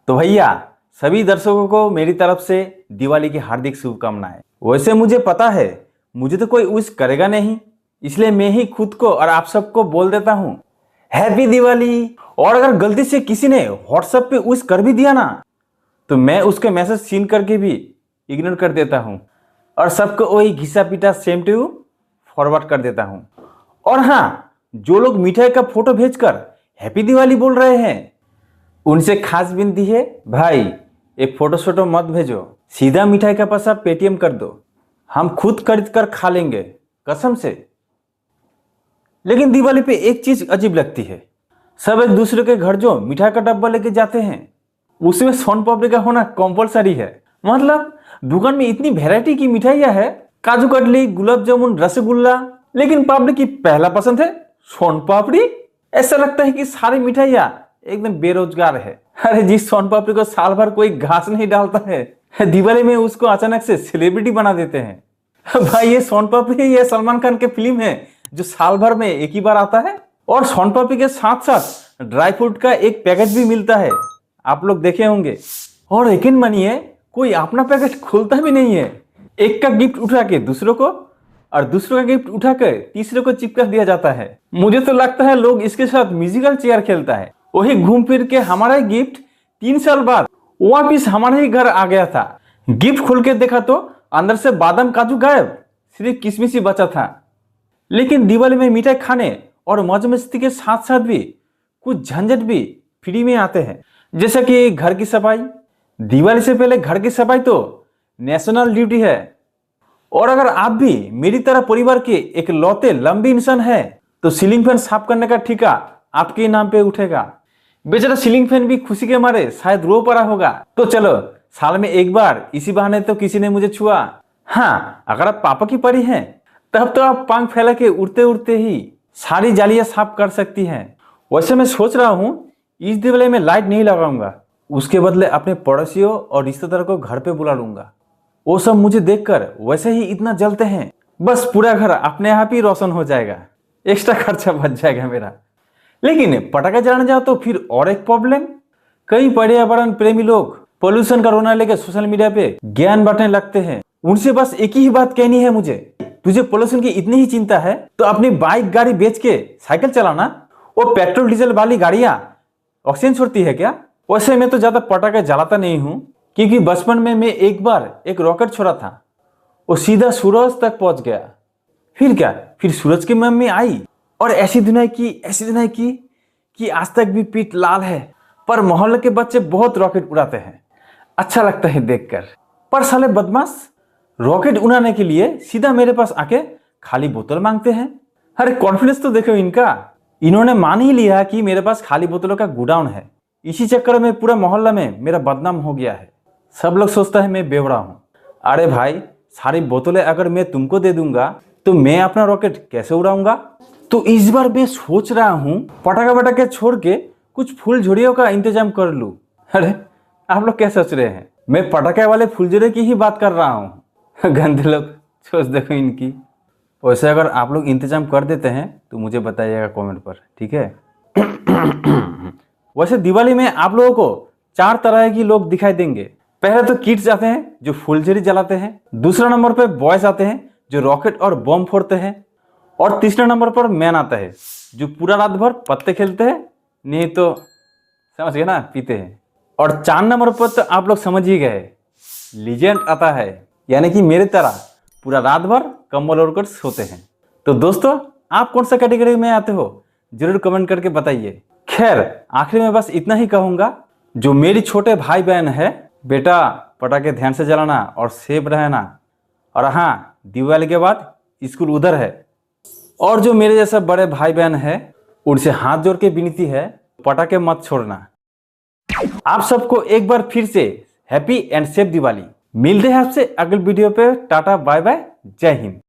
तो भैया सभी दर्शकों को मेरी तरफ से दिवाली की हार्दिक शुभकामनाएं। वैसे मुझे पता है मुझे तो कोई विश करेगा नहीं, इसलिए मैं ही खुद को और आप सबको बोल देता हूँ हैप्पी दिवाली। और अगर गलती से किसी ने व्हाट्सएप पे विश कर भी दिया ना, तो मैं उसके मैसेज सीन करके भी इग्नोर कर देता हूँ और सबको वही घिसा पीटा सेम टू यू फॉरवर्ड कर देता हूँ। और हाँ, जो लोग मिठाई का फोटो भेजकर हैप्पी दिवाली बोल रहे हैं, उनसे खास विनती है भाई एक फोटो मत भेजो, सीधा मिठाई का पैसा पेटीएम कर दो, हम खुद खरीद कर खा लेंगे कसम से। लेकिन दिवाली पे एक चीज अजीब लगती है, सब एक दूसरे के घर जो मिठाई का डब्बा लेके जाते हैं उसमें सोन पापड़ी का होना कंपलसरी है। मतलब दुकान में इतनी वैरायटी की मिठाइयां है, काजू कतली, गुलाब जामुन, रसगुल्ला, लेकिन पब्लिक की पहला पसंद है सोन पापड़ी। ऐसा लगता है कि सारी मिठाइयां एकदम बेरोजगार है। अरे जिस सोन पापड़ी को साल भर कोई घास नहीं डालता है, दिवाली में उसको अचानक से सेलिब्रिटी बना देते हैं। भाई ये सोन पापड़ी ये सलमान खान के फिल्म है जो साल भर में एक ही बार आता है। और सोन पापड़ी के साथ साथ ड्राई फ्रूट का एक पैकेट भी मिलता है, आप लोग देखे होंगे। और यकीन मानिए कोई अपना पैकेट खोलता भी नहीं है, एक का गिफ्ट उठा के दूसरों को और दूसरों का गिफ्ट उठाकर तीसरे को चिपका दिया जाता है। मुझे तो लगता है लोग इसके साथ म्यूजिकल चेयर खेलता है। वही घूम फिर के हमारा गिफ्ट 3 साल बाद वापिस हमारे ही घर आ गया था। गिफ्ट खोल के देखा तो अंदर से बादाम काजू गायब, सिर्फ किशमिश ही बचा था। लेकिन दिवाली में मिठाई खाने और मौज मस्ती के साथ साथ भी कुछ झंझट भी फ्री में आते हैं, जैसे कि घर की सफाई। दिवाली से पहले घर की सफाई तो नेशनल ड्यूटी है। और अगर आप भी मेरी तरह परिवार के एक लौते लंबी इंसान है तो सीलिंग फैन साफ करने का ठेका आपके नाम पे उठेगा। बेचारा सीलिंग फैन भी खुशी के मारे शायद रो पड़ा होगा। तो चलो साल में एक बार इसी बहाने तो किसी ने मुझे छुआ। हाँ, अगर आप पापा की परी हैं तब तो आप पंख फैला के उड़ते उड़ते ही सारी जालियां साफ कर सकती हैं। वैसे मैं सोच रहा हूँ इस दिवाली में लाइट नहीं लगाऊंगा, उसके बदले अपने पड़ोसियों और रिश्तेदारों को घर पे बुला लूंगा। वो सब मुझे देखकर वैसे ही इतना जलते हैं, बस पूरा घर अपने आप ही रोशन हो जाएगा, एक्स्ट्रा खर्चा बच जाएगा मेरा। लेकिन पटाखा जलाने जाओ तो फिर और एक प्रॉब्लम, कई पर्यावरण प्रेमी लोग पोल्यूशन का रोना लेकर सोशल मीडिया पे ज्ञान बांटने लगते हैं। उनसे बस एक ही बात कहनी है मुझे, तुझे पोल्यूशन की इतनी ही चिंता है तो अपनी बाइक गाड़ी बेच के साइकिल चलाना। वो पेट्रोल डीजल वाली गाड़ियां ऑक्सीजन छोड़ती है क्या? वैसे मैं तो ज्यादा पटाखे जलाता नहीं हूँ, क्योंकि बचपन में मैं एक बार एक रॉकेट छोड़ा था, वो सीधा सूरज तक पहुंच गया। फिर क्या, फिर सूरज की मम्मी आई और ऐसी धुनाई की कि आज तक भी पीठ लाल है। पर मोहल्ले के बच्चे बहुत रॉकेट उड़ाते हैं, अच्छा लगता है देखकर। पर साले बदमाश रॉकेट उड़ाने के लिए सीधा मेरे पास आके खाली बोतल मांगते हैं। अरे कॉन्फिडेंस तो देखो इनका, इन्होंने मान ही लिया कि मेरे पास खाली बोतलों का गोडाउन है। इसी चक्कर में पूरा मोहल्ला में मेरा बदनाम हो गया है, सब लोग सोचता है मैं बेवड़ा हूँ। अरे भाई सारी बोतलें अगर मैं तुमको दे दूंगा तो मैं अपना रॉकेट कैसे उड़ाऊंगा? तो इस बार मैं सोच रहा हूँ पटाखे छोड़ के कुछ फूल झुड़ियों का इंतजाम कर लूं। अरे आप लोग क्या सोच रहे हैं, मैं पटाखे वाले फुलझड़ी की ही बात कर रहा हूँ। गंदे लोग सोच देखो इनकी। वैसे अगर आप लोग इंतजाम कर देते हैं तो मुझे बताइएगा कमेंट पर, ठीक है? वैसे दिवाली में आप लोगों को 4 तरह के लोग दिखाई देंगे। पहले तो किड्स आते हैं जो फुलझड़ी जलाते हैं, दूसरा नंबर पे बॉयज आते हैं जो रॉकेट और बम फोड़ते हैं, और तीसरे नंबर पर मैन आता है जो पूरा रात भर पत्ते खेलते हैं, नहीं तो समझ गए ना, पीते हैं। और 4 नंबर पर तो आप लोग समझ ही गए, लीजेंड आता है, यानी कि मेरे तरह पूरा रात भर कंबल ओढ़कर सोते हैं। तो दोस्तों आप कौन सा कैटेगरी में आते हो जरूर कमेंट करके बताइए। खैर आखिर में बस इतना ही कहूंगा, जो मेरी छोटे भाई बहन है, बेटा पटाखे ध्यान से जलाना और सेफ रहना। और हाँ, दिवाली के बाद स्कूल उधर है। और जो मेरे जैसा बड़े भाई बहन है उनसे हाथ जोड़ के विनती है, पटाखे मत छोड़ना। आप सबको एक बार फिर से हैप्पी एंड सेफ दिवाली। मिलते हैं आपसे अगले वीडियो पे। टाटा बाय बाय, जय हिंद।